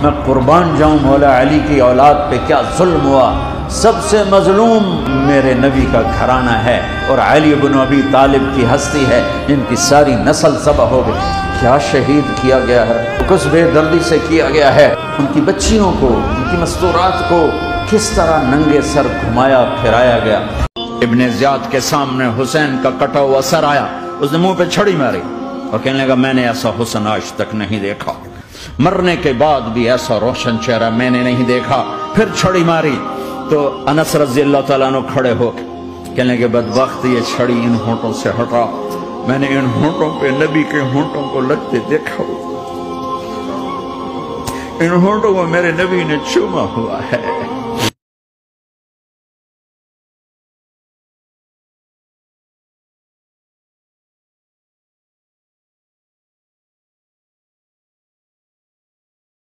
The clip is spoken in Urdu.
میں قربان جاؤں مولا علی کی اولاد پہ کیا ظلم ہوا، سب سے مظلوم میرے نبی کا گھرانہ ہے اور علی بن ابی طالب کی ہستی ہے جن کی ساری نسل ذبح ہو گئی، کیا شہید کیا گیا ہے، کس بے دردی سے کیا گیا ہے، ان کی بچیوں کو، ان کی مستورات کو کس طرح ننگے سر گھمایا پھرایا گیا۔ ابن زیاد کے سامنے حسین کا کٹا ہوا سر آیا، اس نے منہ پہ چھڑی ماری اور کہنے لگا میں نے ایسا حسن آج تک نہیں دیکھا، مرنے کے بعد بھی ایسا روشن چہرہ میں نے نہیں دیکھا، پھر چھڑی ماری تو انس رضی اللہ تعالیٰ عنہ کھڑے ہو کے کہنے لگے بدبخت یہ چھڑی ان ہونٹوں سے ہٹا، میں نے ان ہونٹوں پہ نبی کے ہونٹوں کو لگتے دیکھا، ان ہونٹوں کو میرے نبی نے چوما ہوا ہے۔